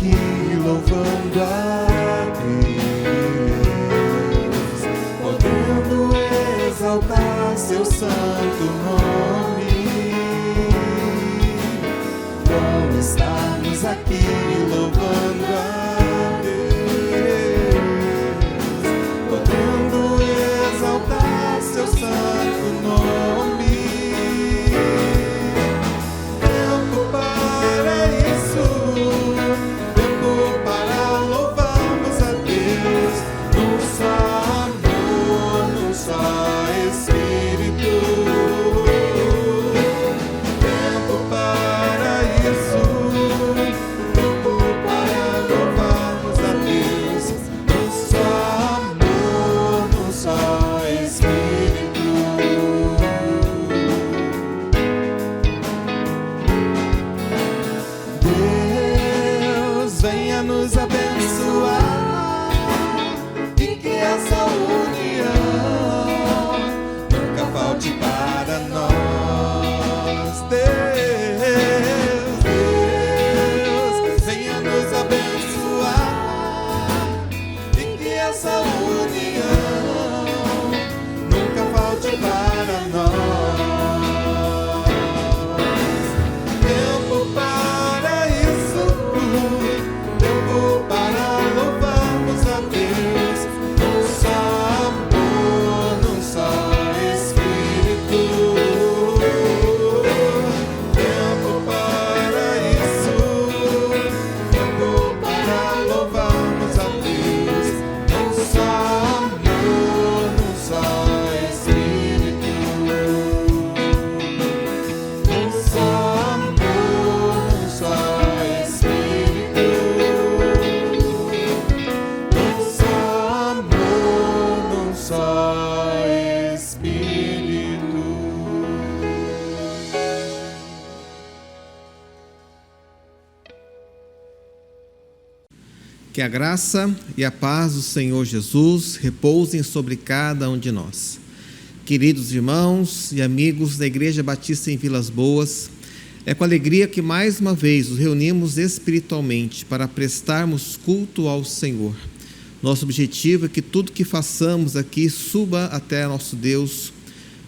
aqui louvando a Deus, podendo exaltar seu santo nome. Bom estarmos aqui louvando a Deus, podendo exaltar seu santo nome. Que a graça e a paz do Senhor Jesus repousem sobre cada um de nós. Queridos irmãos e amigos da Igreja Batista em Vilas Boas, é com alegria que mais uma vez nos reunimos espiritualmente para prestarmos culto ao Senhor. Nosso objetivo é que tudo que façamos aqui suba até nosso Deus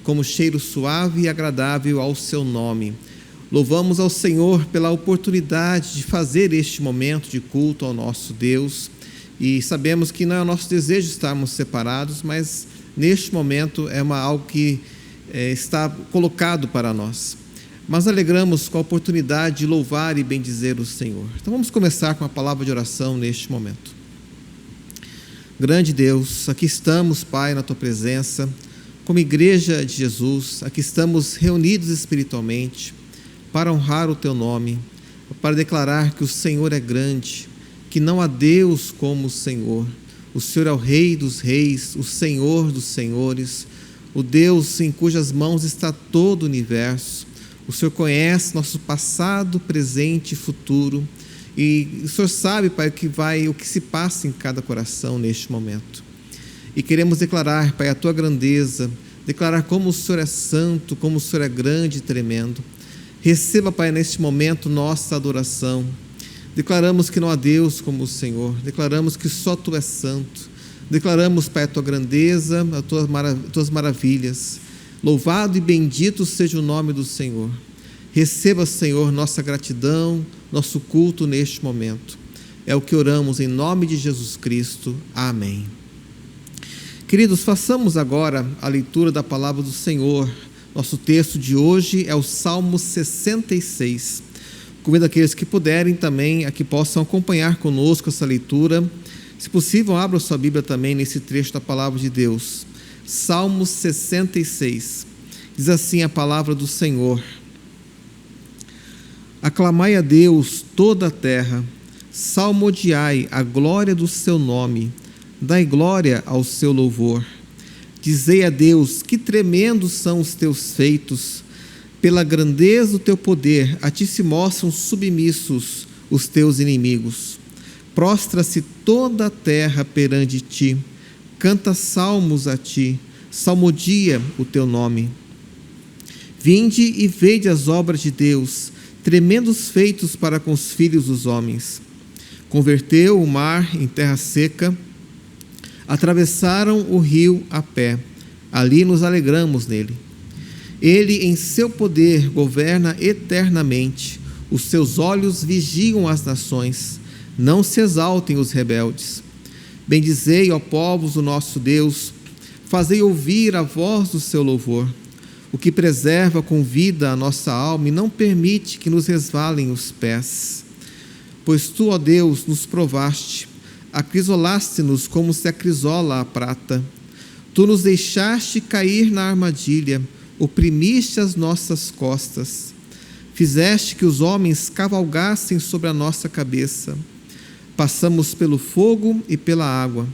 como cheiro suave e agradável ao seu nome. Louvamos ao Senhor pela oportunidade de fazer este momento de culto ao nosso Deus e sabemos que não é o nosso desejo estarmos separados, mas neste momento é algo que está colocado para nós. Mas alegramos com a oportunidade de louvar e bendizer o Senhor. Então vamos começar com a palavra de oração neste momento. Grande Deus, aqui estamos, Pai, na Tua presença, como Igreja de Jesus, aqui estamos reunidos espiritualmente, para honrar o Teu nome, para declarar que o Senhor é grande, que não há Deus como o Senhor. O Senhor é o Rei dos reis, o Senhor dos senhores, o Deus em cujas mãos está todo o universo. O Senhor conhece nosso passado, presente e futuro, e o Senhor sabe, Pai, o que se passa em cada coração neste momento. E queremos declarar, Pai, a Tua grandeza, declarar como o Senhor é santo, como o Senhor é grande e tremendo. Receba, Pai, neste momento nossa adoração. Declaramos que não há Deus como o Senhor. Declaramos que só Tu és santo. Declaramos, Pai, a Tua grandeza, as Tuas maravilhas. Louvado e bendito seja o nome do Senhor. Receba, Senhor, nossa gratidão, nosso culto neste momento. É o que oramos em nome de Jesus Cristo. Amém. Queridos, façamos agora a leitura da palavra do Senhor. Nosso texto de hoje é o Salmo 66. Convido aqueles que puderem também, a que possam acompanhar conosco essa leitura. Se possível, abra sua Bíblia também nesse trecho da palavra de Deus. Salmo 66. Diz assim a palavra do Senhor: Aclamai a Deus toda a terra, salmodiai a glória do seu nome, dai glória ao seu louvor. Dizei a Deus, que tremendos são os teus feitos, pela grandeza do teu poder, a ti se mostram submissos os teus inimigos. Prostra-se toda a terra perante ti, canta salmos a ti, salmodia o teu nome. Vinde e vede as obras de Deus, tremendos feitos para com os filhos dos homens. Converteu o mar em terra seca, atravessaram o rio a pé, ali nos alegramos nele. Ele, em seu poder, governa eternamente, os seus olhos vigiam as nações, não se exaltem os rebeldes. Bendizei, ó povos, o nosso Deus, fazei ouvir a voz do seu louvor, o que preserva com vida a nossa alma e não permite que nos resvalem os pés. Pois tu, ó Deus, nos provaste, acrisolaste-nos como se acrisola a prata. Tu nos deixaste cair na armadilha, oprimiste as nossas costas. Fizeste que os homens cavalgassem sobre a nossa cabeça. Passamos pelo fogo e pela água,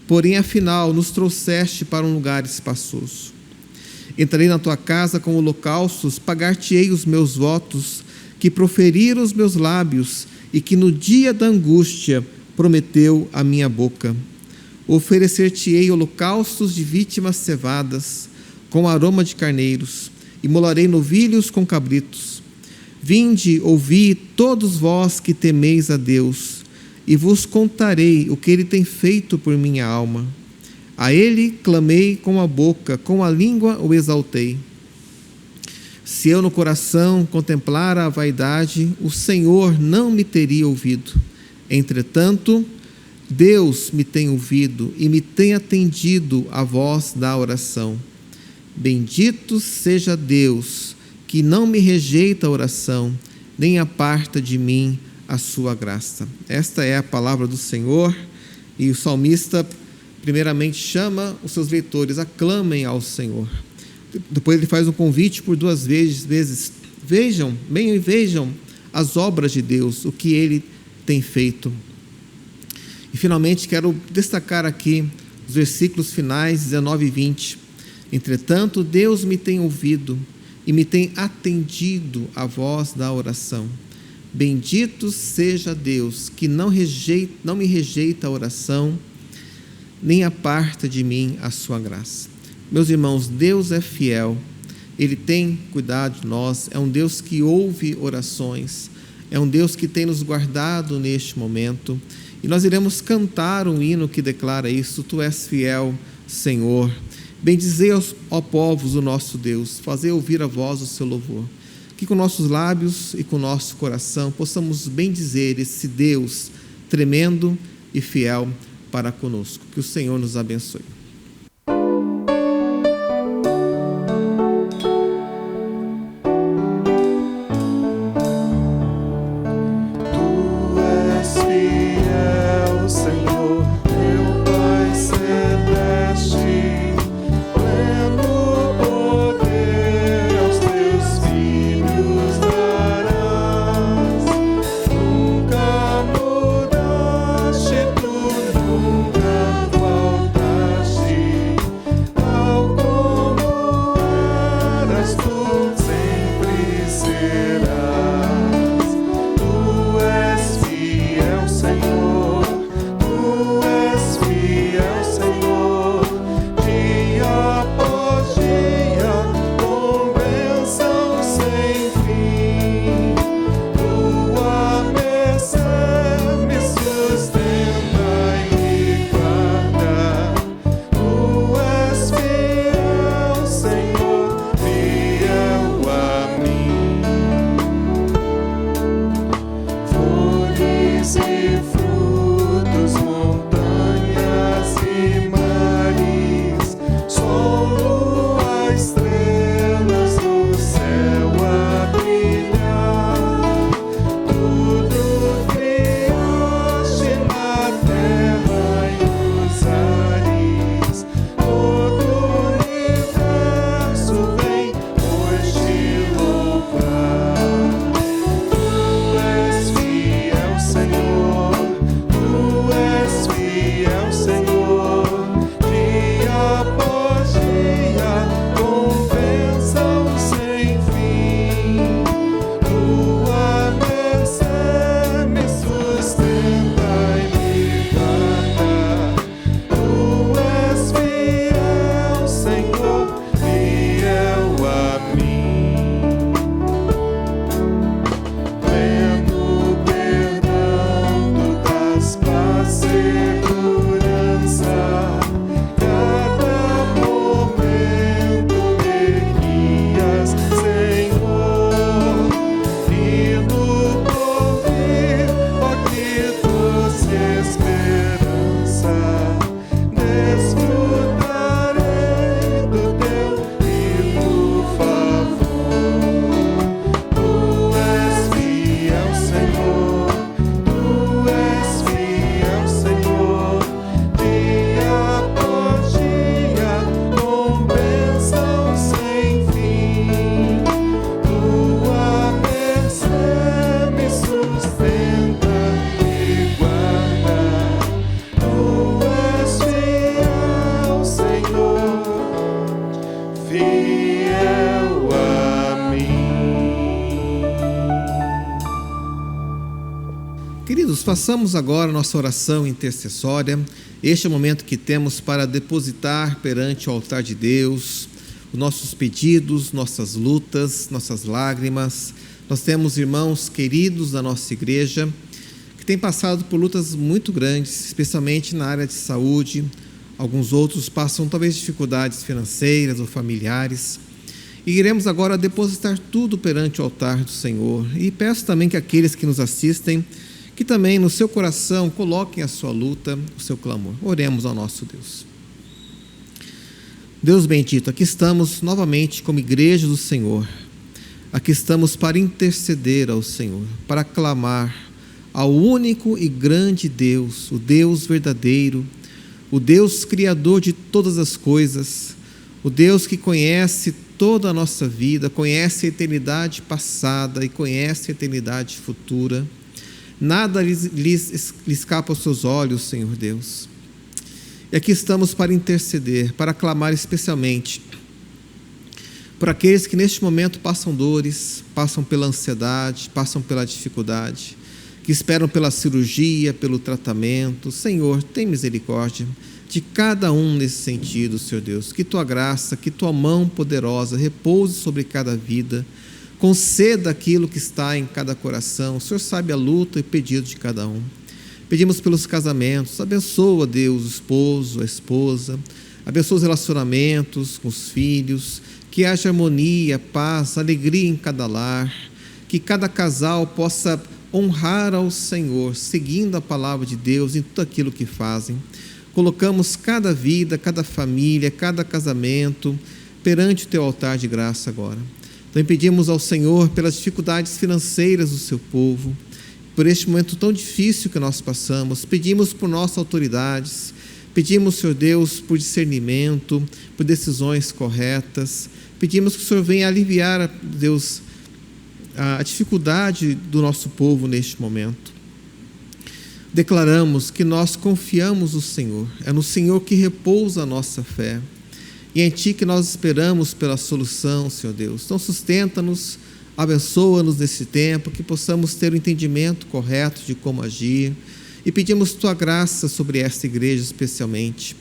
porém afinal nos trouxeste para um lugar espaçoso. Entrarei na tua casa com holocaustos, pagar-te-ei os meus votos, que proferiram os meus lábios e que no dia da angústia prometeu a minha boca. Oferecer-te-ei holocaustos de vítimas cevadas, com aroma de carneiros, e molarei novilhos com cabritos. Vinde, ouvi, todos vós que temeis a Deus, e vos contarei o que Ele tem feito por minha alma. A Ele clamei com a boca, com a língua o exaltei. Se eu no coração contemplara a vaidade, o Senhor não me teria ouvido. Entretanto, Deus me tem ouvido e me tem atendido à voz da oração. Bendito seja Deus, que não me rejeita a oração, nem aparta de mim a sua graça. Esta é a palavra do Senhor, e o salmista primeiramente chama os seus leitores, aclamem ao Senhor. Depois ele faz um convite por duas vezes, vejam, venham e vejam as obras de Deus, o que Ele tem feito. E finalmente quero destacar aqui os versículos finais 19 e 20. Entretanto, Deus me tem ouvido e me tem atendido à voz da oração. Bendito seja Deus, que não me rejeita a oração, nem aparta de mim a sua graça. Meus irmãos, Deus é fiel, Ele tem cuidado de nós, é um Deus que ouve orações, é um Deus que tem nos guardado neste momento, e nós iremos cantar um hino que declara isso: Tu és fiel, Senhor. Bendizei, ó povos, o nosso Deus, fazei ouvir a voz do seu louvor. Que com nossos lábios e com nosso coração possamos bendizer esse Deus tremendo e fiel para conosco. Que o Senhor nos abençoe. Nunca fiel a mim. Queridos, façamos agora nossa oração intercessória. Este é o momento que temos para depositar perante o altar de Deus os nossos pedidos, nossas lutas, nossas lágrimas. Nós temos irmãos queridos da nossa igreja que têm passado por lutas muito grandes, especialmente na área de saúde. Alguns outros passam talvez dificuldades financeiras ou familiares. E iremos agora depositar tudo perante o altar do Senhor. E peço também que aqueles que nos assistem, que também no seu coração coloquem a sua luta, o seu clamor. Oremos ao nosso Deus. Deus bendito, aqui estamos novamente como igreja do Senhor. Aqui estamos para interceder ao Senhor, para clamar ao único e grande Deus, o Deus verdadeiro, o Deus criador de todas as coisas, o Deus que conhece toda a nossa vida, conhece a eternidade passada e conhece a eternidade futura. Nada lhe escapa aos seus olhos, Senhor Deus. E aqui estamos para interceder, para clamar especialmente por aqueles que neste momento passam dores, passam pela ansiedade, passam pela dificuldade, que esperam pela cirurgia, pelo tratamento. Senhor, tem misericórdia de cada um nesse sentido, Senhor Deus. Que Tua graça, que Tua mão poderosa repouse sobre cada vida. Conceda aquilo que está em cada coração. O Senhor sabe a luta e pedido de cada um. Pedimos pelos casamentos. Abençoa, Deus, o esposo, a esposa. Abençoa os relacionamentos com os filhos. Que haja harmonia, paz, alegria em cada lar. Que cada casal possa honrar ao Senhor, seguindo a palavra de Deus em tudo aquilo que fazem. Colocamos cada vida, cada família, cada casamento perante o Teu altar de graça agora. Também pedimos ao Senhor pelas dificuldades financeiras do Seu povo, por este momento tão difícil que nós passamos. Pedimos por nossas autoridades, pedimos, Senhor Deus, por discernimento, por decisões corretas. Pedimos que o Senhor venha aliviar, Deus, a dificuldade do nosso povo neste momento. Declaramos que nós confiamos no Senhor, é no Senhor que repousa a nossa fé, e é em Ti que nós esperamos pela solução, Senhor Deus. Então sustenta-nos, abençoa-nos nesse tempo, que possamos ter o entendimento correto de como agir, e pedimos Tua graça sobre esta igreja especialmente.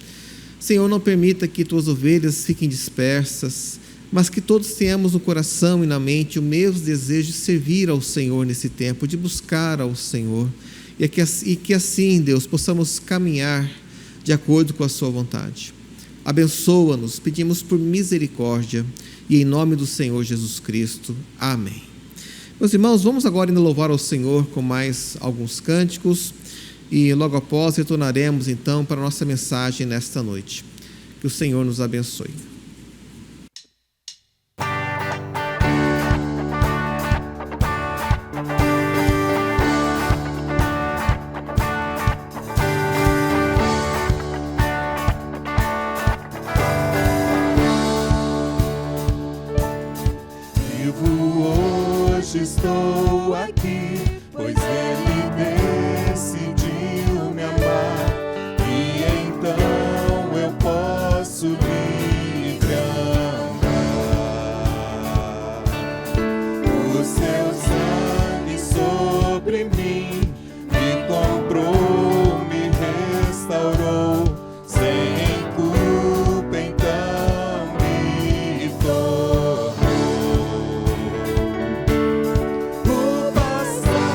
Senhor, não permita que Tuas ovelhas fiquem dispersas, mas que todos tenhamos no coração e na mente o mesmo desejo de servir ao Senhor nesse tempo, de buscar ao Senhor, e que assim, Deus, possamos caminhar de acordo com a Sua vontade. Abençoa-nos, pedimos por misericórdia, e em nome do Senhor Jesus Cristo. Amém. Meus irmãos, vamos agora ainda louvar ao Senhor com mais alguns cânticos, e logo após retornaremos então para a nossa mensagem nesta noite. Que o Senhor nos abençoe. Estou aqui, pois Ele decidiu me amar, e então eu posso livre andar. O Seu sangue sobre mim me comprou, me restaurou, sem culpa então me tornou. O passado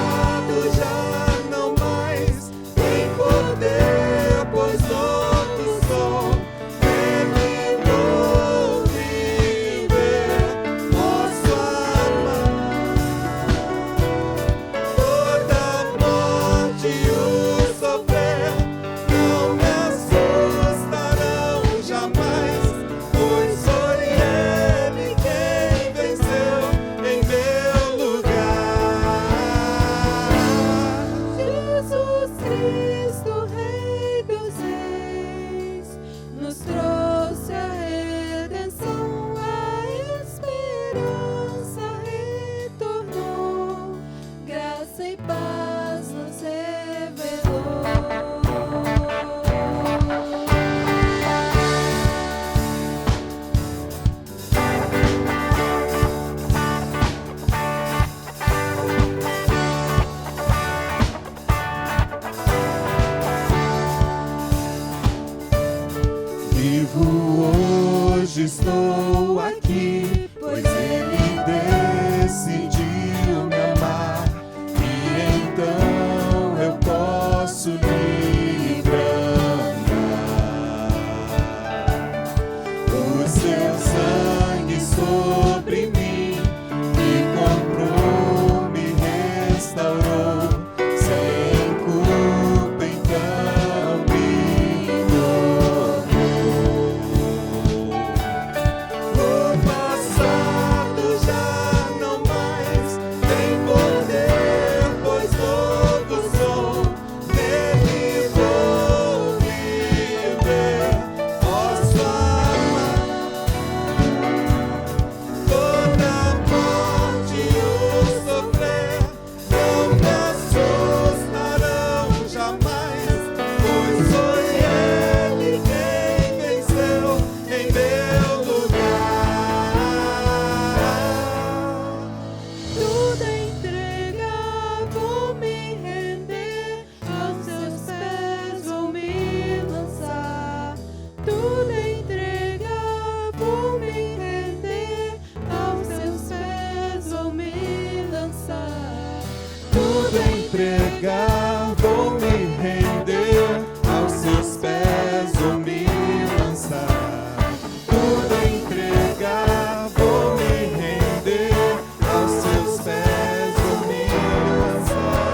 estou aqui, pois Ele decidiu me amar, e então eu posso lhe bradar. O seu sangue sobre mim me comprou, me restaurou, sem culpa então me tornou. O passado já não mais tem poder, pois novo sou, nele vou viver, posso amar. Toda morte e o sofrer não me assustarão jamais, pois foi Ele quem venceu em meu lugar. Tudo entregar, vou me render, aos seus pés vou me lançar. Tudo entregar, vou me render, aos seus pés vou me lançar. Tudo entregar, vou me render, aos seus pés vou me lançar. Tudo entregar, vou me render, aos seus pés vou me lançar.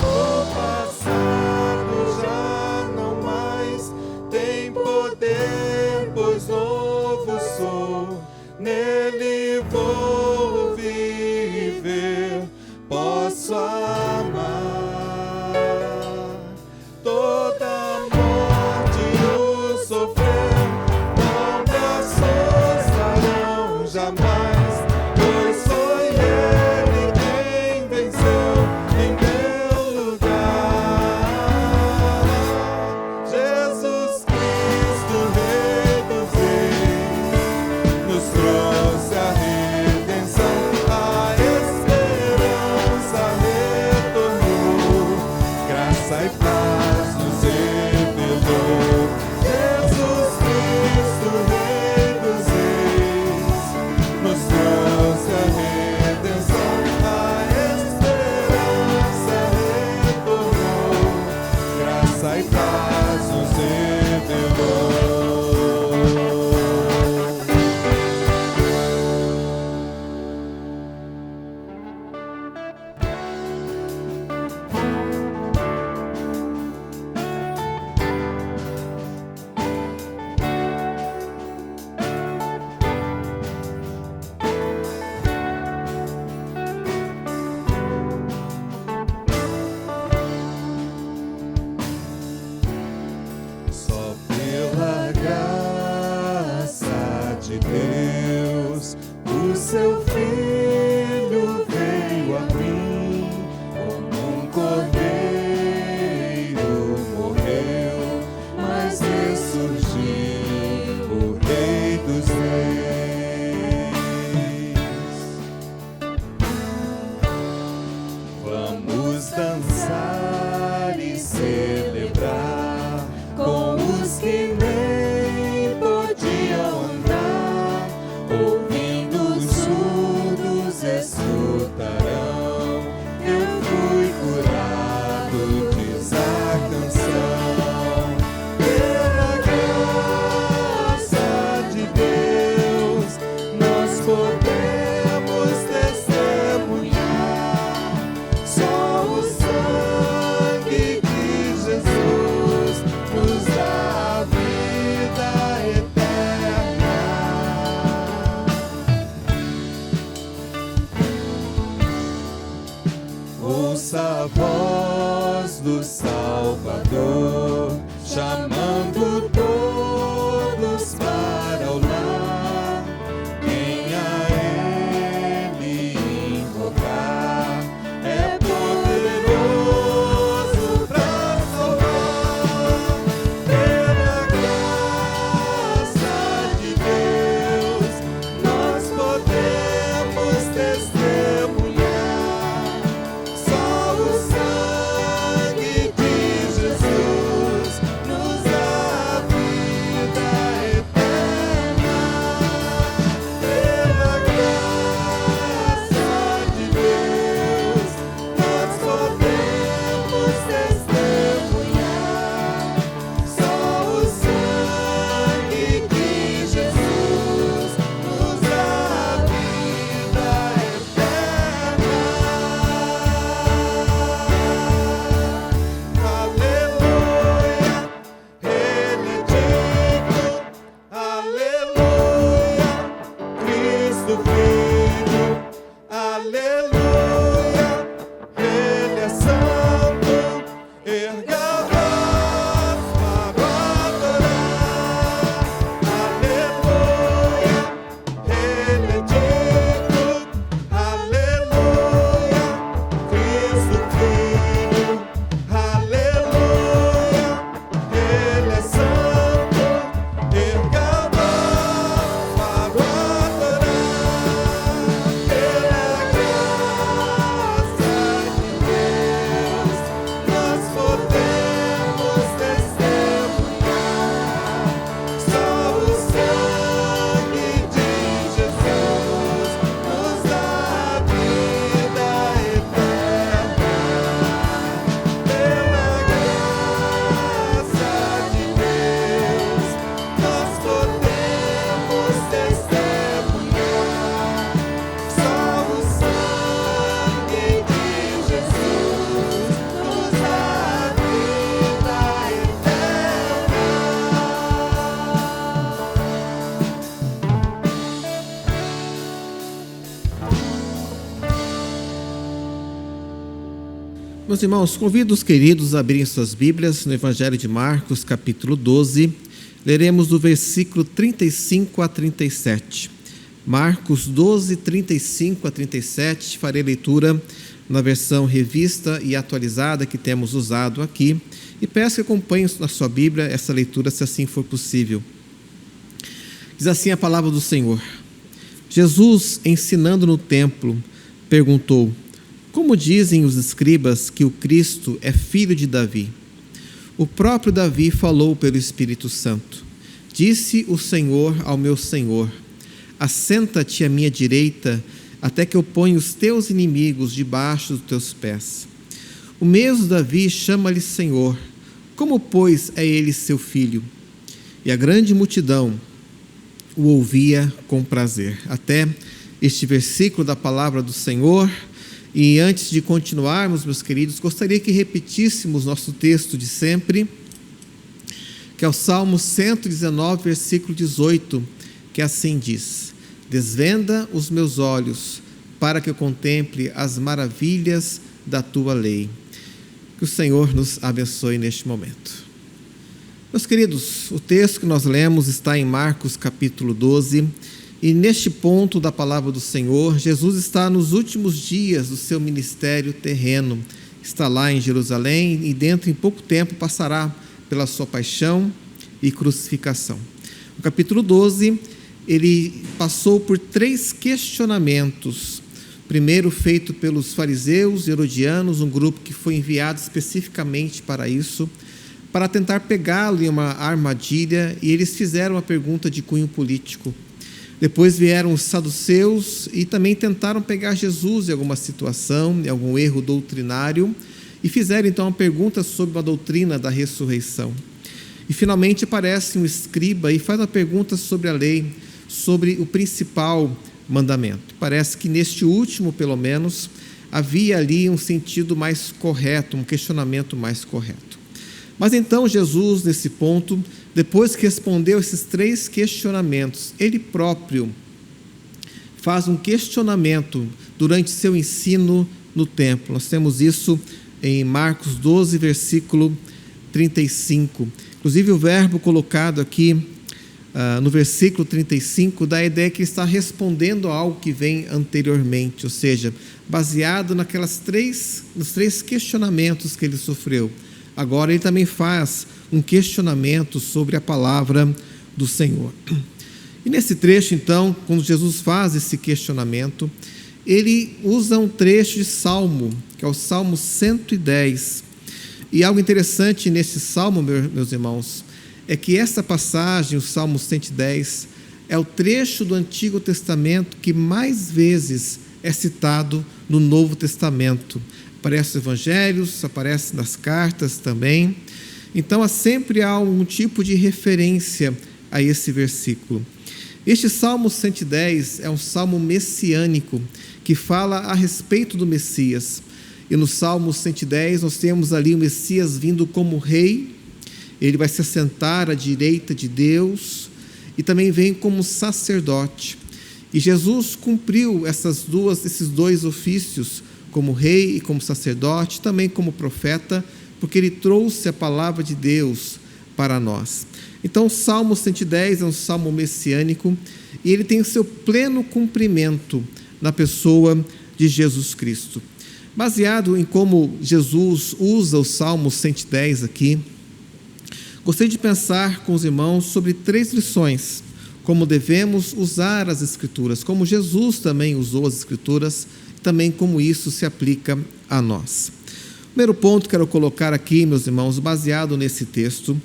O passado já não mais tem poder, pois novo sou, nele vou viver, posso amar. Toda morte e o sofrer não me assustarão jamais, pois foi Ele quem venceu em meu lugar. Jesus Cristo, Rei dos Reis, nos trouxe a redenção, a esperança retornou, graça e paz nos revelou. Jesus Cristo, Rei dos Reis, nos trouxe a redenção, a esperança retornou, graça e paz nos revelou. Só pela graça de Deus, o seu Filho veio a mim, como um cordeiro morreu, mas ressurgiu o Rei dos Reis. Vamos dançar e celebrar com os que nem podiam andar, Meus irmãos, convido os queridos a abrirem suas Bíblias no Evangelho de Marcos, capítulo 12. Leremos do versículo 35 a 37. Marcos 12, 35 a 37. Farei leitura na versão revista e atualizada que temos usado aqui. E peço que acompanhem na sua Bíblia essa leitura, se assim for possível. Diz assim a palavra do Senhor. Jesus, ensinando no templo, perguntou: como dizem os escribas que o Cristo é filho de Davi? O próprio Davi falou pelo Espírito Santo. Disse o Senhor ao meu Senhor: assenta-te à minha direita, até que eu ponha os teus inimigos debaixo dos teus pés. O mesmo Davi chama-lhe Senhor. Como, pois, é ele seu filho? E a grande multidão o ouvia com prazer. Até este versículo da palavra do Senhor. E antes de continuarmos, meus queridos, gostaria que repetíssemos nosso texto de sempre, que é o Salmo 119, versículo 18, que assim diz: desvenda os meus olhos, para que eu contemple as maravilhas da tua lei. Que o Senhor nos abençoe neste momento. Meus queridos, o texto que nós lemos está em Marcos capítulo 12, e neste ponto da palavra do Senhor, Jesus está nos últimos dias do seu ministério terreno. Está lá em Jerusalém e dentro em pouco tempo passará pela sua paixão e crucificação. No capítulo 12, ele passou por 3 questionamentos. Primeiro feito pelos fariseus e herodianos, um grupo que foi enviado especificamente para isso, para tentar pegá-lo em uma armadilha, e eles fizeram uma pergunta de cunho político. Depois vieram os saduceus e também tentaram pegar Jesus em alguma situação, em algum erro doutrinário, e fizeram então uma pergunta sobre a doutrina da ressurreição. E finalmente aparece um escriba e faz uma pergunta sobre a lei, sobre o principal mandamento. Parece que neste último, pelo menos, havia ali um sentido mais correto, um questionamento mais correto. Mas então Jesus, nesse ponto, depois que respondeu esses 3 questionamentos, ele próprio faz um questionamento durante seu ensino no templo. Nós temos isso em Marcos 12, versículo 35. Inclusive o verbo colocado aqui no versículo 35 dá a ideia que ele está respondendo a algo que vem anteriormente, ou seja, baseado nos 3 questionamentos que ele sofreu. Agora ele também faz um questionamento sobre a palavra do Senhor. E nesse trecho, então, quando Jesus faz esse questionamento, ele usa um trecho de Salmo, que é o Salmo 110. E algo interessante nesse Salmo, meus irmãos, é que essa passagem, o Salmo 110, é o trecho do Antigo Testamento que mais vezes é citado no Novo Testamento. Aparece nos evangelhos, aparece nas cartas também. Então, sempre há um tipo de referência a esse versículo. Este Salmo 110 é um salmo messiânico que fala a respeito do Messias. E no Salmo 110 nós temos ali o Messias vindo como rei. Ele vai se assentar à direita de Deus e também vem como sacerdote. E Jesus cumpriu esses 2 ofícios, como rei e como sacerdote, também como profeta, porque ele trouxe a palavra de Deus para nós. Então o Salmo 110 é um salmo messiânico e ele tem o seu pleno cumprimento na pessoa de Jesus Cristo. Baseado em como Jesus usa o Salmo 110 aqui, gostaria de pensar com os irmãos sobre 3 lições, como devemos usar as Escrituras, como Jesus também usou as Escrituras, também como isso se aplica a nós. O primeiro ponto que quero colocar aqui, meus irmãos, baseado nesse texto,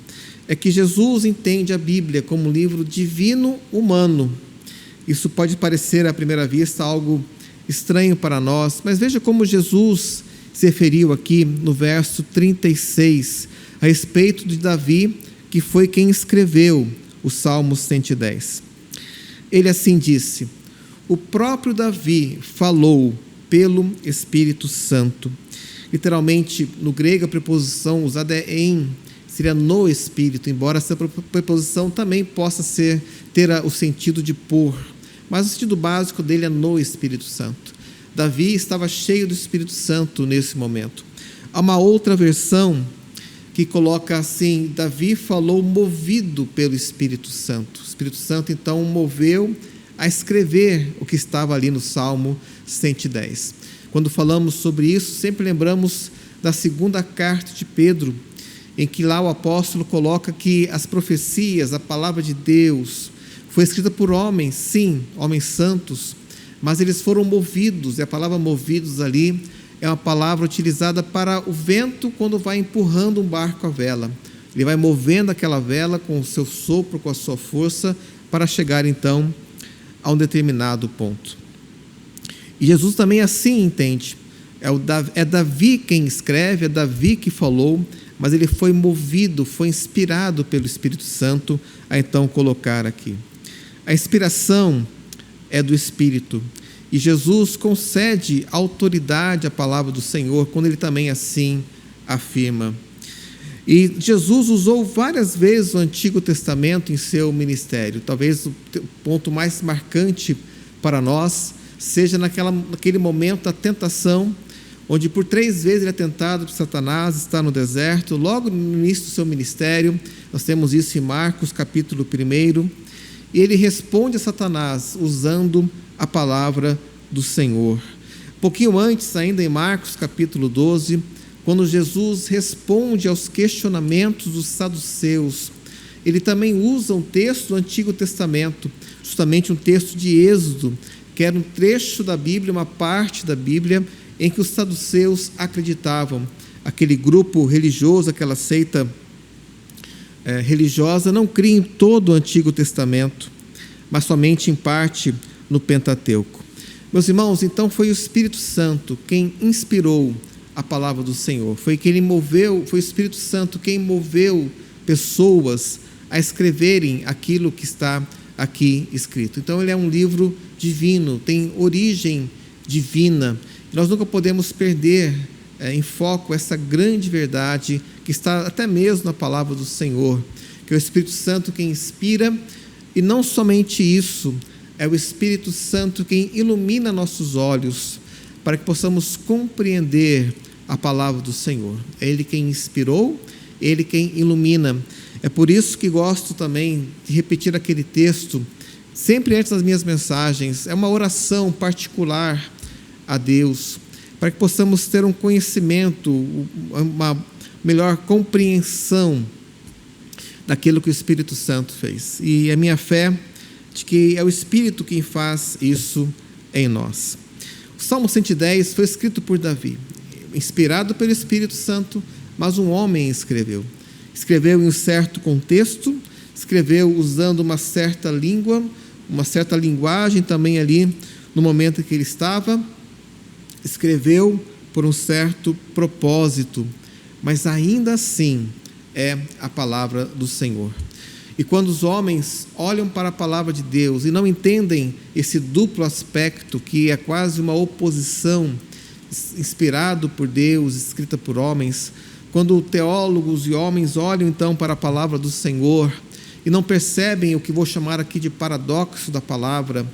é que Jesus entende a Bíblia como um livro divino humano. Isso pode parecer à primeira vista algo estranho para nós, mas veja como Jesus se referiu aqui no verso 36, a respeito de Davi, que foi quem escreveu o Salmo 110. Ele assim disse: o próprio Davi falou pelo Espírito Santo. Literalmente, no grego, a preposição usada é em, seria no Espírito, embora essa preposição também possa ter o sentido de por, mas o sentido básico dele é no Espírito Santo. Davi estava cheio do Espírito Santo nesse momento. Há uma outra versão que coloca assim: Davi falou movido pelo Espírito Santo. O Espírito Santo então moveu a escrever o que estava ali no Salmo 110. Quando falamos sobre isso, sempre lembramos da segunda carta de Pedro, em que lá o apóstolo coloca que as profecias, a palavra de Deus, foi escrita por homens, sim, homens santos, mas eles foram movidos, e a palavra movidos ali é uma palavra utilizada para o vento quando vai empurrando um barco à vela. Ele vai movendo aquela vela com o seu sopro, com a sua força, para chegar então a um determinado ponto. E Jesus também assim entende. É Davi quem escreve, é Davi que falou, mas ele foi movido, foi inspirado pelo Espírito Santo a então colocar aqui. A inspiração é do Espírito, e Jesus concede autoridade à palavra do Senhor, quando ele também assim afirma. E Jesus usou várias vezes o Antigo Testamento em seu ministério. Talvez o ponto mais marcante para nós seja naquele momento da tentação, onde por 3 vezes ele é tentado por Satanás, está no deserto. Logo no início do seu ministério, nós temos isso em Marcos capítulo 1, e ele responde a Satanás usando a palavra do Senhor. Pouquinho antes, ainda em Marcos capítulo 12, quando Jesus responde aos questionamentos dos saduceus, ele também usa um texto do Antigo Testamento, justamente um texto de Êxodo, que era um trecho da Bíblia, uma parte da Bíblia, em que os saduceus acreditavam. Aquele grupo religioso, aquela seita religiosa, não cria em todo o Antigo Testamento, mas somente em parte no Pentateuco. Meus irmãos, então foi o Espírito Santo quem inspirou a palavra do Senhor. Foi o Espírito Santo quem moveu pessoas a escreverem aquilo que está aqui escrito. Então ele é um livro divino, tem origem divina. Nós nunca podemos perder em foco essa grande verdade que está até mesmo na palavra do Senhor, que é o Espírito Santo quem inspira, e não somente isso, é o Espírito Santo quem ilumina nossos olhos para que possamos compreender a palavra do Senhor. É Ele quem inspirou, Ele quem ilumina. É por isso que gosto também de repetir aquele texto sempre antes das minhas mensagens. É uma oração particular a Deus, para que possamos ter um conhecimento, uma melhor compreensão daquilo que o Espírito Santo fez. E a minha fé de que é o Espírito quem faz isso em nós. O Salmo 110 foi escrito por Davi, inspirado pelo Espírito Santo, mas um homem escreveu. Escreveu em um certo contexto, escreveu usando uma certa língua, uma certa linguagem também ali no momento em que ele estava, escreveu por um certo propósito, mas ainda assim é a palavra do Senhor. E quando os homens olham para a palavra de Deus e não entendem esse duplo aspecto, que é quase uma oposição, inspirado por Deus, escrita por homens, quando teólogos e homens olham então para a palavra do Senhor e não percebem o que vou chamar aqui de paradoxo da palavra,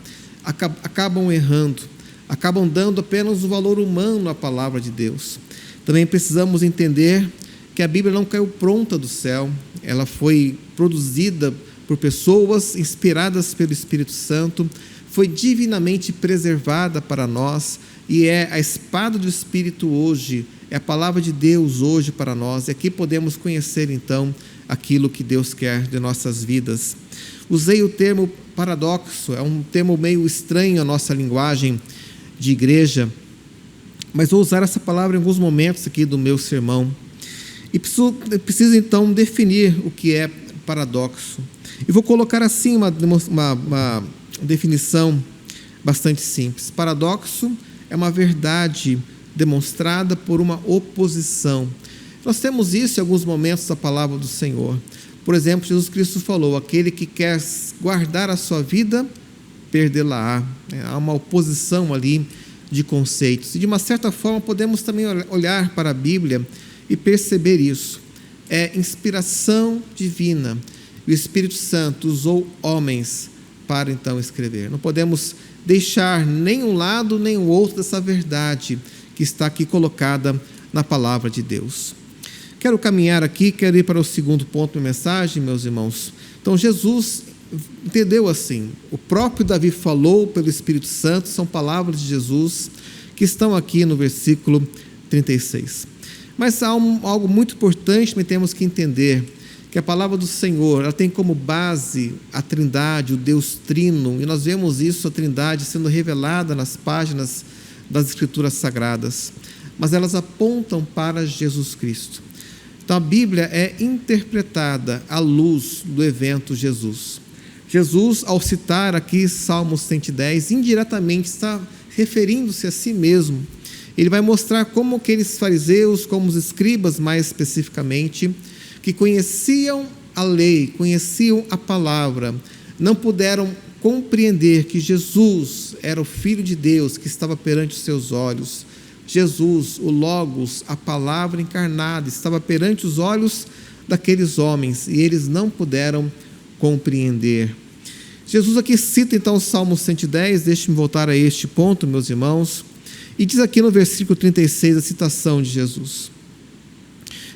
acabam errando, acabam dando apenas o valor humano à palavra de Deus. Também precisamos entender que a Bíblia não caiu pronta do céu, ela foi produzida por pessoas inspiradas pelo Espírito Santo, foi divinamente preservada para nós e é a espada do Espírito hoje, é a palavra de Deus hoje para nós, e aqui podemos conhecer então aquilo que Deus quer de nossas vidas. Usei o termo paradoxo, é um termo meio estranho à nossa linguagem de igreja, mas vou usar essa palavra em alguns momentos aqui do meu sermão. E preciso então definir o que é paradoxo. E vou colocar assim uma definição bastante simples. Paradoxo é uma verdade demonstrada por uma oposição. Nós temos isso em alguns momentos da palavra do Senhor. Por exemplo, Jesus Cristo falou: aquele que quer guardar a sua vida, perdê-la-á. Há uma oposição ali de conceitos. E de uma certa forma podemos também olhar para a Bíblia e perceber isso. É inspiração divina. O Espírito Santo usou homens para então escrever. Não podemos deixar nem um lado nem o outro dessa verdade que está aqui colocada na palavra de Deus. Quero caminhar aqui, quero ir para o segundo ponto da mensagem, meus irmãos. Então, Jesus entendeu assim, o próprio Davi falou pelo Espírito Santo, são palavras de Jesus que estão aqui no versículo 36. Mas há algo muito importante que temos que entender, que a palavra do Senhor, ela tem como base a Trindade, o Deus Trino, e nós vemos isso, a Trindade sendo revelada nas páginas das Escrituras Sagradas, mas elas apontam para Jesus Cristo. Então a Bíblia é interpretada à luz do evento Jesus. Jesus, ao citar aqui Salmo 110, indiretamente está referindo-se a si mesmo. Ele vai mostrar como aqueles fariseus, como os escribas mais especificamente, que conheciam a lei, conheciam a palavra, não puderam compreender que Jesus era o Filho de Deus que estava perante os seus olhos. Jesus, o Logos, a palavra encarnada, estava perante os olhos daqueles homens e eles não puderam compreender. Jesus aqui cita então o Salmo 110, deixe-me voltar a este ponto, meus irmãos, e diz aqui no versículo 36 a citação de Jesus.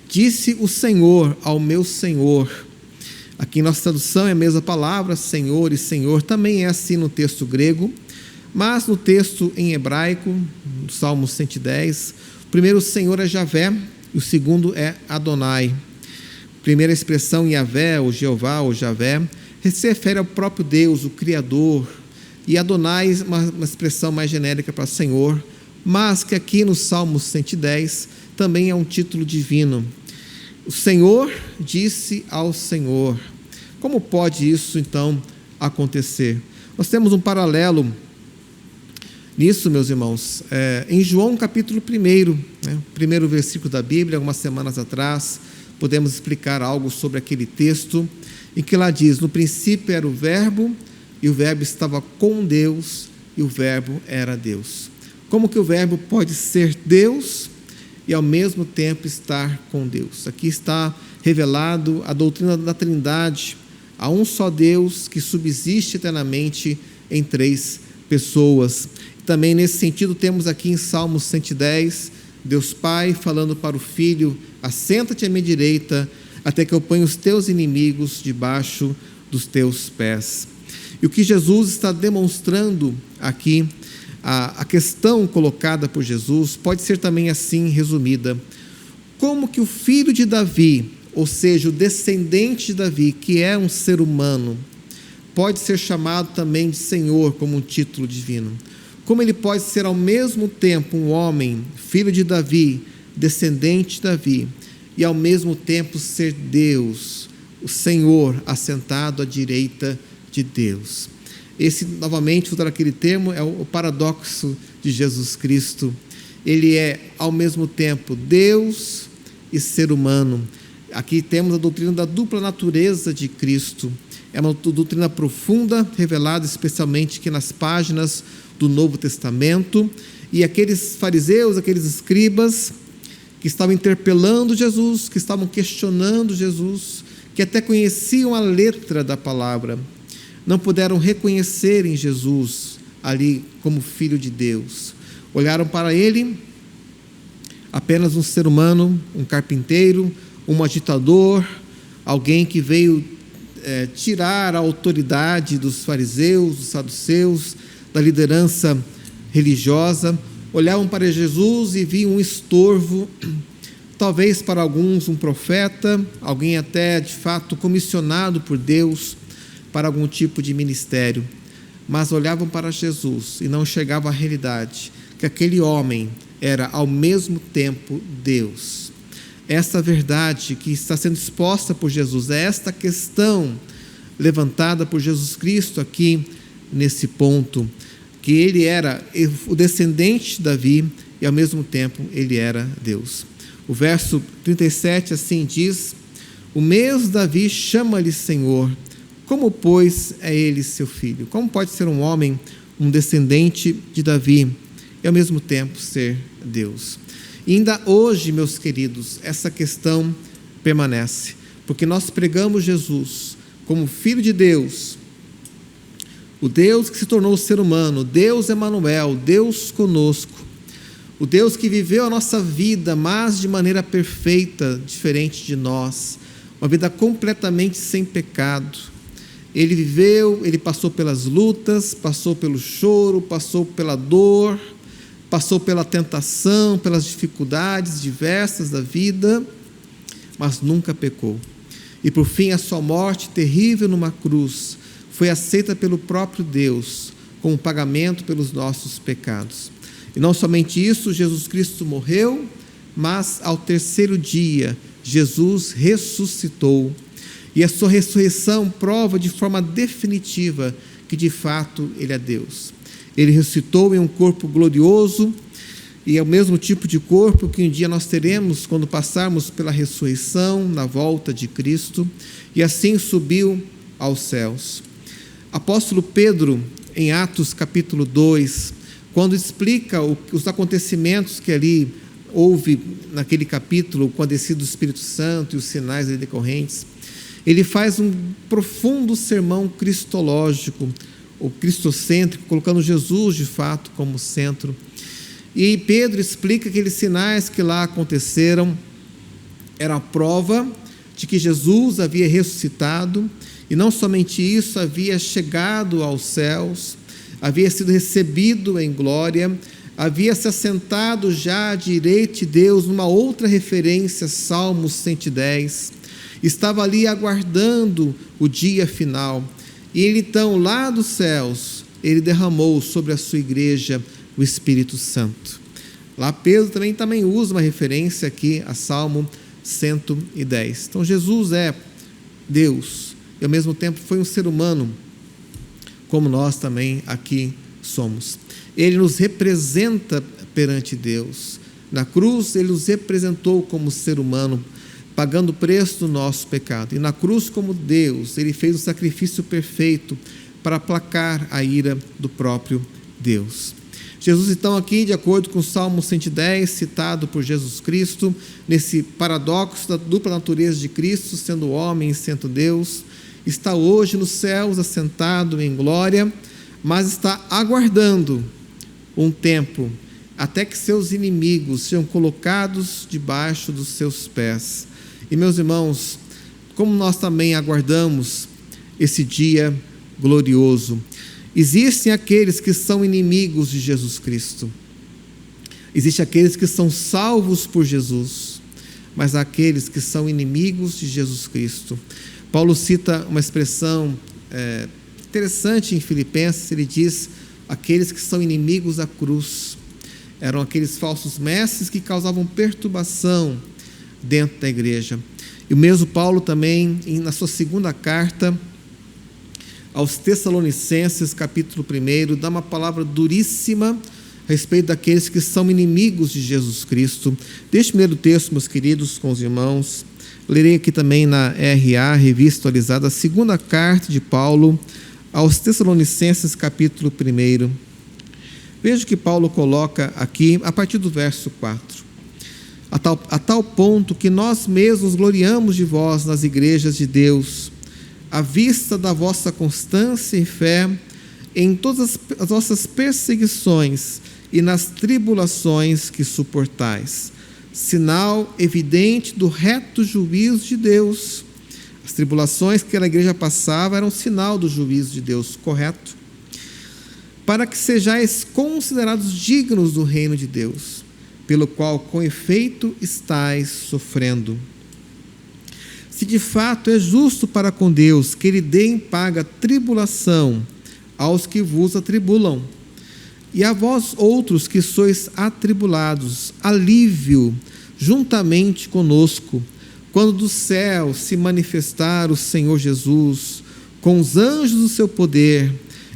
Disse o Senhor ao meu Senhor. Aqui em nossa tradução é a mesma palavra, Senhor e Senhor, também é assim no texto grego, mas no texto em hebraico, no Salmo 110, o primeiro Senhor é Javé e o segundo é Adonai. A primeira expressão Yavé, ou Jeová, ou Javé, se refere ao próprio Deus, o Criador, e Adonai, uma expressão mais genérica para Senhor, mas que aqui no Salmo 110 também é um título divino. O Senhor disse ao Senhor. Como pode isso então acontecer? Nós temos um paralelo nisso, meus irmãos, em João capítulo 1, primeiro versículo da Bíblia, algumas semanas atrás, podemos explicar algo sobre aquele texto, em que lá diz, no princípio era o Verbo, e o Verbo estava com Deus, e o Verbo era Deus. Como que o Verbo pode ser Deus e ao mesmo tempo estar com Deus? Aqui está revelado a doutrina da Trindade, há um só Deus que subsiste eternamente em três pessoas. Também nesse sentido temos aqui em Salmo 110, Deus Pai falando para o Filho, assenta-te à minha direita, até que eu ponha os teus inimigos debaixo dos teus pés. E o que Jesus está demonstrando aqui, a questão colocada por Jesus, pode ser também assim resumida. Como que o filho de Davi, ou seja, o descendente de Davi, que é um ser humano, pode ser chamado também de Senhor, como um título divino? Como ele pode ser ao mesmo tempo um homem, filho de Davi, descendente de Davi, e ao mesmo tempo ser Deus, o Senhor assentado à direita de Deus? Esse, novamente, usar aquele termo, é o paradoxo de Jesus Cristo. Ele é, ao mesmo tempo, Deus e ser humano. Aqui temos a doutrina da dupla natureza de Cristo. É uma doutrina profunda, revelada especialmente aqui nas páginas do Novo Testamento. E aqueles fariseus, aqueles escribas, que estavam interpelando Jesus, que estavam questionando Jesus, que até conheciam a letra da palavra, não puderam reconhecer em Jesus ali como Filho de Deus. Olharam para ele apenas um ser humano, um carpinteiro, um agitador, alguém que veio tirar a autoridade dos fariseus, dos saduceus, da liderança religiosa. Olhavam para Jesus e viam um estorvo, talvez para alguns um profeta, alguém até de fato comissionado por Deus para algum tipo de ministério, mas olhavam para Jesus e não chegavam à realidade que aquele homem era ao mesmo tempo Deus. Esta verdade que está sendo exposta por Jesus, é esta questão levantada por Jesus Cristo aqui nesse ponto, que ele era o descendente de Davi e ao mesmo tempo ele era Deus. O verso 37 assim diz: o mesmo Davi chama-lhe Senhor. Como, pois, é ele seu filho? Como pode ser um homem, um descendente de Davi, e ao mesmo tempo ser Deus? E ainda hoje, meus queridos, essa questão permanece, porque nós pregamos Jesus como Filho de Deus, o Deus que se tornou ser humano, Deus Emanuel, Deus conosco. o Deus que viveu a nossa vida, mas de maneira perfeita, diferente de nós, uma vida completamente sem pecado. Ele viveu, ele passou pelas lutas, passou pelo choro, passou pela dor, passou pela tentação, pelas dificuldades diversas da vida, mas nunca pecou. E por fim, a sua morte terrível numa cruz foi aceita pelo próprio Deus como pagamento pelos nossos pecados. E não somente isso, Jesus Cristo morreu, mas ao terceiro dia, Jesus ressuscitou. E a sua ressurreição prova de forma definitiva que de fato Ele é Deus. Ele ressuscitou em um corpo glorioso, e é o mesmo tipo de corpo que um dia nós teremos quando passarmos pela ressurreição, na volta de Cristo, e assim subiu aos céus. Apóstolo Pedro, em Atos capítulo 2, quando explica os acontecimentos que ali houve naquele capítulo, com a descida do Espírito Santo e os sinais decorrentes, ele faz um profundo sermão cristológico, ou cristocêntrico, colocando Jesus de fato como centro. E Pedro explica que aqueles sinais que lá aconteceram eram a prova de que Jesus havia ressuscitado, e não somente isso, havia chegado aos céus, havia sido recebido em glória, havia se assentado já à direita de Deus, numa outra referência, Salmos 110, estava ali aguardando o dia final, e ele então, lá dos céus, ele derramou sobre a sua igreja o Espírito Santo. Lá Pedro também usa uma referência aqui a Salmo 110. Então Jesus é Deus, e ao mesmo tempo foi um ser humano, como nós também aqui somos. Ele nos representa perante Deus. Na cruz, ele nos representou como ser humano, pagando o preço do nosso pecado. E na cruz, como Deus, ele fez o sacrifício perfeito para aplacar a ira do próprio Deus. Jesus, então, aqui, de acordo com o Salmo 110, citado por Jesus Cristo, nesse paradoxo da dupla natureza de Cristo, sendo homem e sendo Deus, está hoje nos céus, assentado em glória, mas está aguardando um tempo até que seus inimigos sejam colocados debaixo dos seus pés. E, meus irmãos, como nós também aguardamos esse dia glorioso, existem aqueles que são inimigos de Jesus Cristo, existem aqueles que são salvos por Jesus, mas há aqueles que são inimigos de Jesus Cristo. Paulo cita uma expressão interessante em Filipenses. Ele diz: aqueles que são inimigos da cruz. Eram aqueles falsos mestres que causavam perturbação dentro da igreja. E o mesmo Paulo também, na sua segunda carta aos Tessalonicenses, capítulo 1, dá uma palavra duríssima a respeito daqueles que são inimigos de Jesus Cristo. Deixe o primeiro texto, meus queridos, com os irmãos. Lerei aqui também na RA, Revista Atualizada, a segunda carta de Paulo aos Tessalonicenses, capítulo 1. Veja o que Paulo coloca aqui, a partir do verso 4. A tal ponto que nós mesmos gloriamos de vós nas igrejas de Deus, à vista da vossa constância e fé em todas as vossas perseguições e nas tribulações que suportais, sinal evidente do reto juízo de Deus. As tribulações que a igreja passava eram sinal do juízo de Deus, correto? Para que sejais considerados dignos do reino de Deus, pelo qual com efeito estais sofrendo. Se de fato é justo para com Deus que Ele dê em paga tribulação aos que vos atribulam, e a vós outros que sois atribulados, alívio juntamente conosco, quando do céu se manifestar o Senhor Jesus, com os anjos do seu poder,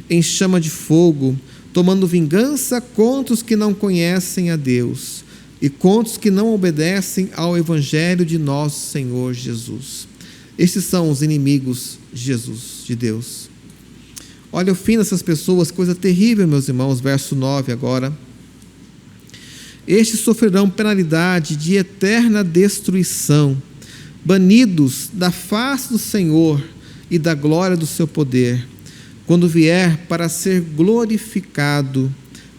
em chama de fogo, tomando vingança contra os que não conhecem a Deus e contra os que não obedecem ao Evangelho de nosso Senhor Jesus. Estes são os inimigos de Jesus, de Deus. Olha o fim dessas pessoas, coisa terrível, meus irmãos, verso 9 agora. Estes sofrerão penalidade de eterna destruição, banidos da face do Senhor e da glória do seu poder, quando vier para ser glorificado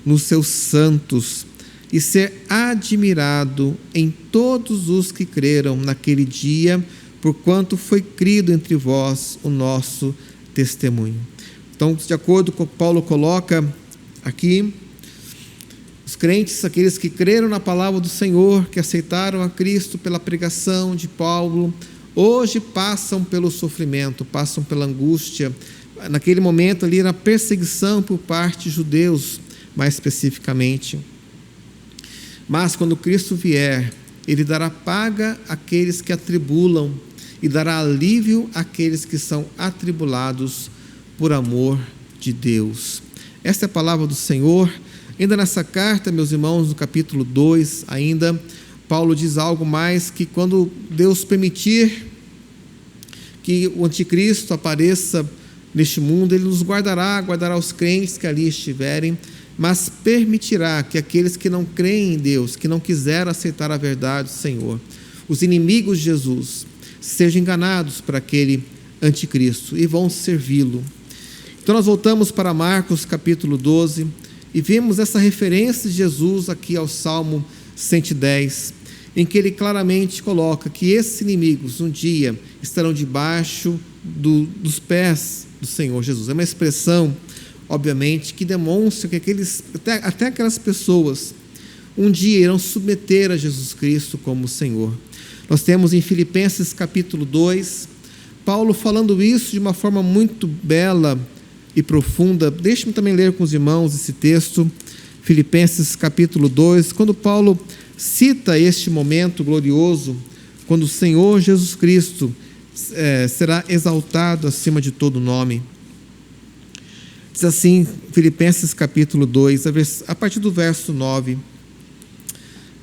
nos seus santos e ser admirado em todos os que creram naquele dia, porquanto foi crido entre vós o nosso testemunho. Então, de acordo com o que Paulo coloca aqui, os crentes, aqueles que creram na palavra do Senhor, que aceitaram a Cristo pela pregação de Paulo, hoje passam pelo sofrimento, passam pela angústia, naquele momento ali na perseguição por parte de judeus, mais especificamente. Mas quando Cristo vier, Ele dará paga àqueles que atribulam e dará alívio àqueles que são atribulados por amor de Deus. Esta é a palavra do Senhor. Ainda nessa carta, meus irmãos, no capítulo 2, ainda, Paulo diz algo mais, que quando Deus permitir que o anticristo apareça neste mundo, Ele nos guardará os crentes que ali estiverem, mas permitirá que aqueles que não creem em Deus, que não quiseram aceitar a verdade do Senhor, os inimigos de Jesus, sejam enganados por aquele anticristo e vão servi-lo. Então nós voltamos para Marcos capítulo 12 e vemos essa referência de Jesus aqui ao Salmo 110, em que ele claramente coloca que esses inimigos um dia estarão debaixo dos pés do Senhor Jesus. É uma expressão, obviamente, que demonstra que até aquelas pessoas um dia irão submeter a Jesus Cristo como Senhor. Nós temos em Filipenses capítulo 2, Paulo falando isso de uma forma muito bela e profunda. Deixe-me também ler com os irmãos esse texto, Filipenses capítulo 2, quando Paulo cita este momento glorioso, quando o Senhor Jesus Cristo será exaltado acima de todo nome. Diz assim, Filipenses capítulo 2, a partir do verso 9: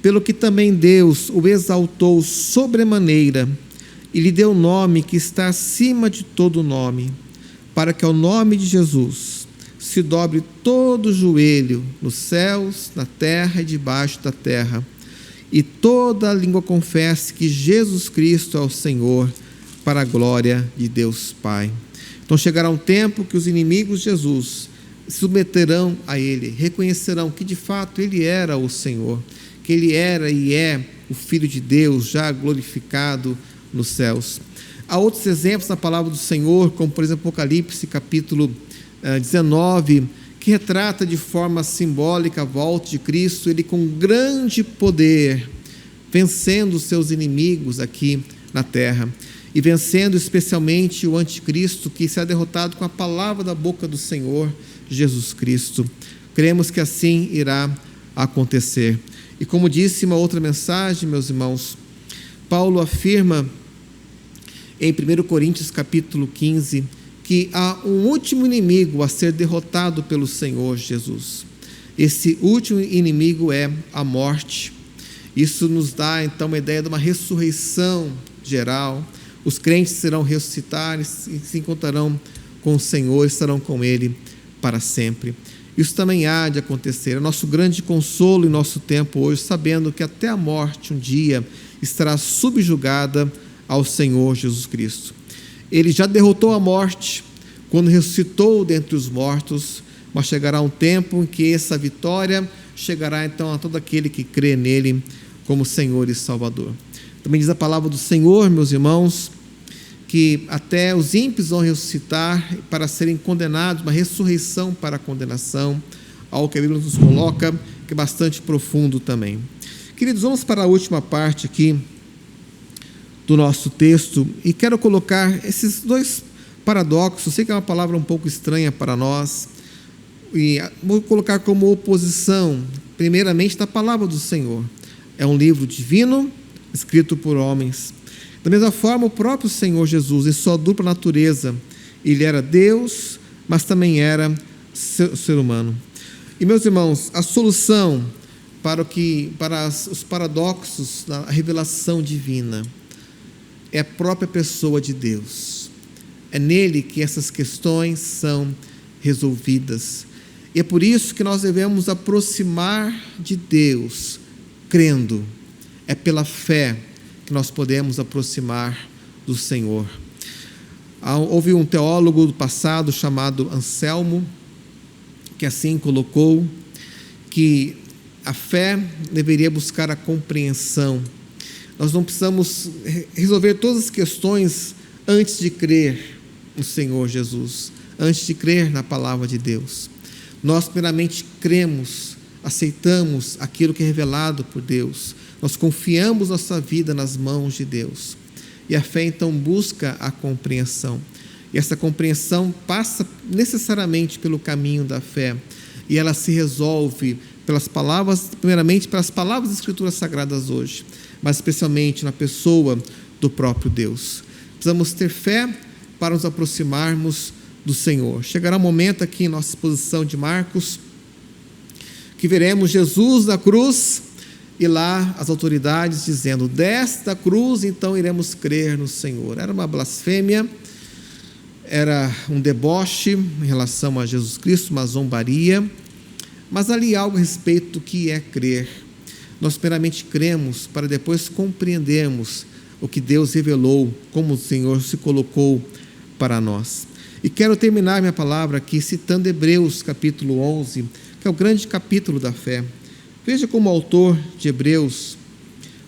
pelo que também Deus o exaltou sobremaneira e lhe deu nome que está acima de todo nome, para que ao nome de Jesus se dobre todo o joelho nos céus, na terra e debaixo da terra, e toda a língua confesse que Jesus Cristo é o Senhor, para a glória de Deus Pai. Então chegará um tempo que os inimigos de Jesus se submeterão a Ele, reconhecerão que de fato Ele era o Senhor, que Ele era e é o Filho de Deus, já glorificado nos céus. Há outros exemplos na palavra do Senhor, como por exemplo Apocalipse capítulo 19, que retrata de forma simbólica a volta de Cristo, Ele com grande poder, vencendo os seus inimigos aqui na terra, e vencendo especialmente o anticristo, que será derrotado com a palavra da boca do Senhor Jesus Cristo. Cremos que assim irá acontecer. E como disse uma outra mensagem, meus irmãos, Paulo afirma em 1 Coríntios capítulo 15, que há um último inimigo a ser derrotado pelo Senhor Jesus. Esse último inimigo é a morte. Isso nos dá então uma ideia de uma ressurreição geral. Os crentes serão ressuscitar e se encontrarão com o Senhor, estarão com Ele para sempre. Isso também há de acontecer. É nosso grande consolo em nosso tempo hoje, sabendo que até a morte um dia estará subjugada ao Senhor Jesus Cristo. Ele já derrotou a morte quando ressuscitou dentre os mortos, mas chegará um tempo em que essa vitória chegará então a todo aquele que crê nele como Senhor e Salvador. Também diz a palavra do Senhor, meus irmãos, que até os ímpios vão ressuscitar para serem condenados, uma ressurreição para a condenação, algo que a Bíblia nos coloca, que é bastante profundo também. Queridos, vamos para a última parte aqui do nosso texto, e quero colocar esses dois paradoxos. Sei que é uma palavra um pouco estranha para nós, e vou colocar como oposição, primeiramente, da palavra do Senhor. É um livro divino, escrito por homens. Da mesma forma, o próprio Senhor Jesus, em sua dupla natureza, Ele era Deus, mas também era ser humano. E, meus irmãos, a solução para os paradoxos da revelação divina é a própria pessoa de Deus. É nele que essas questões são resolvidas. E é por isso que nós devemos aproximar de Deus, crendo. É pela fé que nós podemos aproximar do Senhor. Houve um teólogo do passado chamado Anselmo, que assim colocou, que a fé deveria buscar a compreensão. Nós não precisamos resolver todas as questões antes de crer no Senhor Jesus, antes de crer na palavra de Deus. Nós primeiramente cremos, aceitamos aquilo que é revelado por Deus. Nós confiamos nossa vida nas mãos de Deus. E a fé então busca a compreensão. E essa compreensão passa necessariamente pelo caminho da fé. E ela se resolve pelas palavras, primeiramente pelas palavras das Escrituras Sagradas hoje, mas especialmente na pessoa do próprio Deus. Precisamos ter fé para nos aproximarmos do Senhor. Chegará um momento aqui em nossa exposição de Marcos que veremos Jesus na cruz e lá as autoridades dizendo: desta cruz então iremos crer no Senhor. Era uma blasfêmia, era um deboche em relação a Jesus Cristo, uma zombaria, mas ali há algo a respeito do que é crer. Nós primeiramente cremos para depois compreendermos o que Deus revelou, como o Senhor se colocou para nós. E quero terminar minha palavra aqui citando Hebreus capítulo 11, que é o grande capítulo da fé. Veja como o autor de Hebreus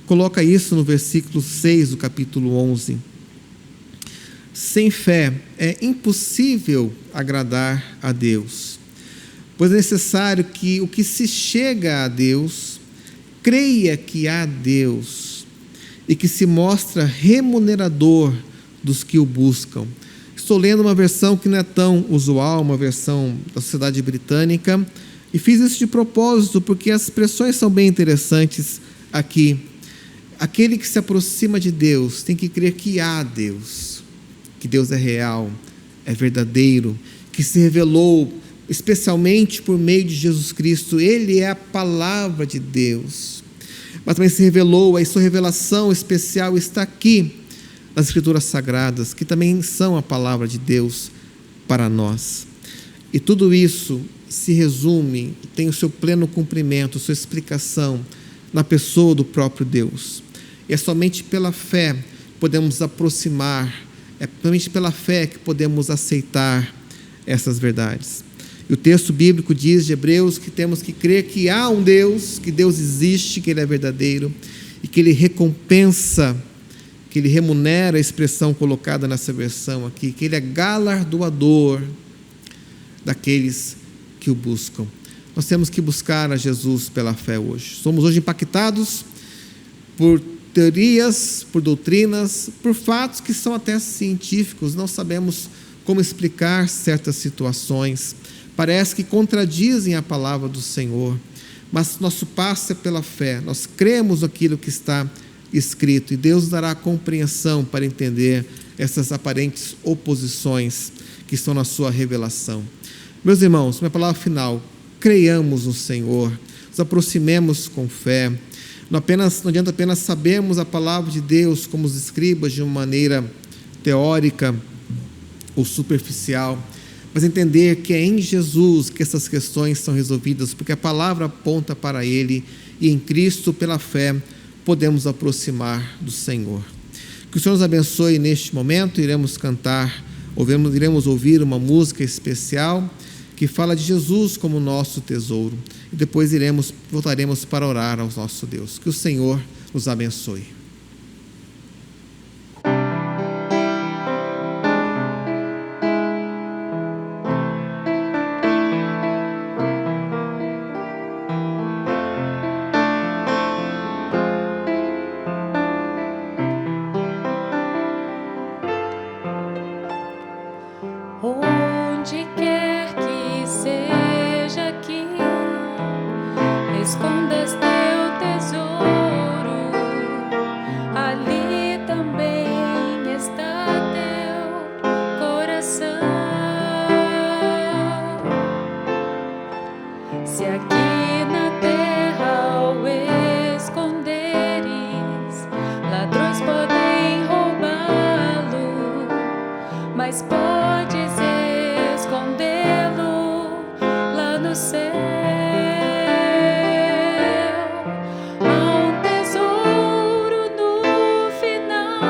coloca isso no versículo 6 do capítulo 11. Sem fé é impossível agradar a Deus, pois é necessário que o que se chega a Deus creia que há Deus e que se mostra remunerador dos que o buscam. Estou lendo uma versão que não é tão usual, uma versão da Sociedade Britânica, e fiz isso de propósito porque as expressões são bem interessantes aqui. Aquele que se aproxima de Deus tem que crer que há Deus, que Deus é real, é verdadeiro, que se revelou especialmente por meio de Jesus Cristo. Ele é a palavra de Deus, mas também se revelou, a sua revelação especial está aqui nas Escrituras Sagradas, que também são a palavra de Deus para nós. E tudo isso se resume, tem o seu pleno cumprimento, sua explicação na pessoa do próprio Deus. E é somente pela fé que podemos nos aproximar, é somente pela fé que podemos aceitar essas verdades. E o texto bíblico diz de Hebreus que temos que crer que há um Deus, que Deus existe, que Ele é verdadeiro e que Ele recompensa, que Ele remunera, a expressão colocada nessa versão aqui, que Ele é galardoador daqueles que o buscam. Nós temos que buscar a Jesus pela fé hoje. Somos hoje impactados por teorias, por doutrinas, por fatos que são até científicos. Não sabemos como explicar certas situações. Parece que contradizem a palavra do Senhor. Mas nosso passo é pela fé. Nós cremos naquilo que está escrito e Deus dará compreensão para entender essas aparentes oposições que estão na sua revelação. Meus irmãos, minha palavra final: creiamos no Senhor, nos aproximemos com fé. Não adianta apenas sabermos a palavra de Deus como os escribas de uma maneira teórica ou superficial, mas entender que é em Jesus que essas questões são resolvidas, porque a palavra aponta para Ele e em Cristo, pela fé, podemos nos aproximar do Senhor. Que o Senhor nos abençoe neste momento. Iremos cantar, iremos ouvir uma música especial que fala de Jesus como nosso tesouro. E depois voltaremos para orar ao nosso Deus. Que o Senhor nos abençoe. Onde quer que seja aqui, escondas teu tesouro, ali também está teu coração. Se aqui na terra ao esconderes, ladrões podem roubá-lo, mas podes escondê-lo lá no céu. Há um tesouro no final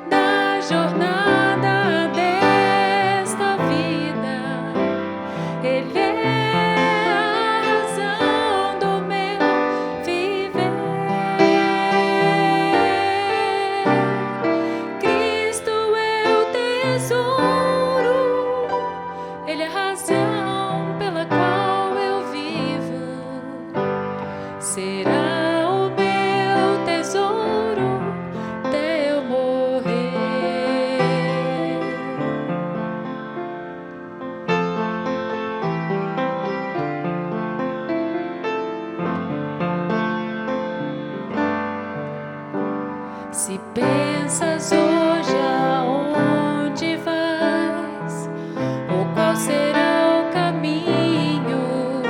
da jornada desta vida. Ele é a razão do meu Se pensas hoje aonde vais, ou qual será o caminho,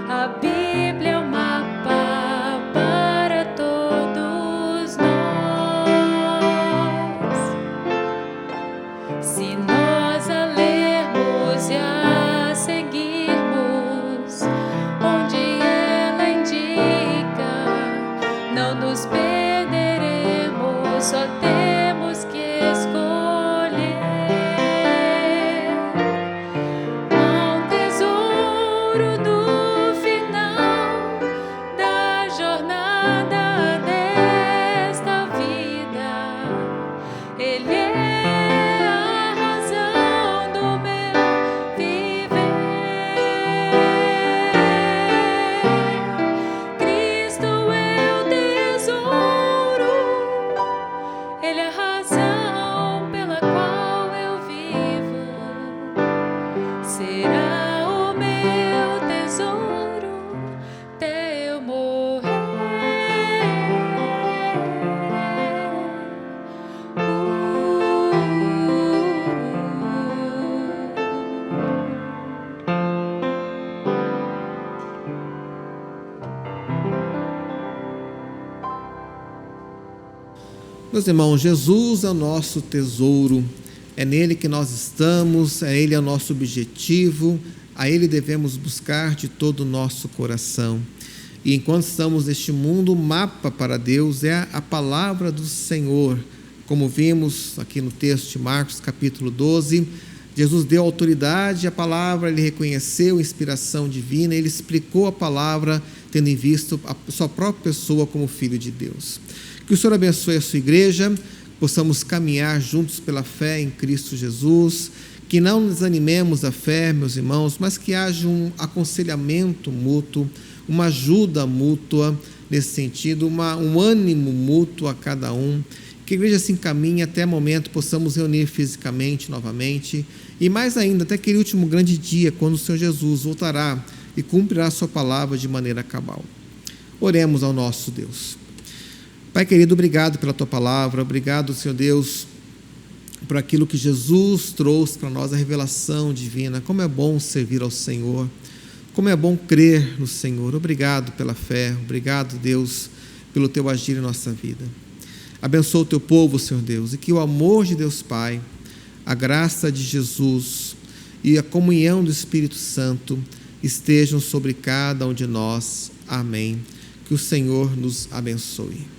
a Bíblia é um mapa para todos nós. Se nós a lermos e a seguirmos, onde ela indica, não nos perderemos, só temos que escolher. Há um tesouro no final da jornada desta vida. Ele é a razão do meu viver. Cristo é o tesouro, Ele é a razão pela qual eu vivo. Será o meu tesouro até eu morrer. Meus irmãos, Jesus é o nosso tesouro, é nele que nós estamos, Ele é o nosso objetivo, a Ele devemos buscar de todo o nosso coração. E enquanto estamos neste mundo, o mapa para Deus é a palavra do Senhor. Como vimos aqui no texto de Marcos, capítulo 12, Jesus deu autoridade à palavra, Ele reconheceu a inspiração divina, Ele explicou a palavra, tendo em vista a sua própria pessoa como Filho de Deus. Que o Senhor abençoe a sua igreja, possamos caminhar juntos pela fé em Cristo Jesus, que não nos animemos a fé, meus irmãos, mas que haja um aconselhamento mútuo, uma ajuda mútua nesse sentido, um ânimo mútuo a cada um, que a igreja se encaminhe até o momento, possamos reunir fisicamente novamente, e mais ainda, até aquele último grande dia, quando o Senhor Jesus voltará e cumprirá a sua palavra de maneira cabal. Oremos ao nosso Deus. Pai querido, obrigado pela Tua palavra, obrigado, Senhor Deus, por aquilo que Jesus trouxe para nós, a revelação divina. Como é bom servir ao Senhor, como é bom crer no Senhor. Obrigado pela fé, obrigado, Deus, pelo Teu agir em nossa vida. Abençoa o Teu povo, Senhor Deus, e que o amor de Deus Pai, a graça de Jesus e a comunhão do Espírito Santo estejam sobre cada um de nós. Amém. Que o Senhor nos abençoe.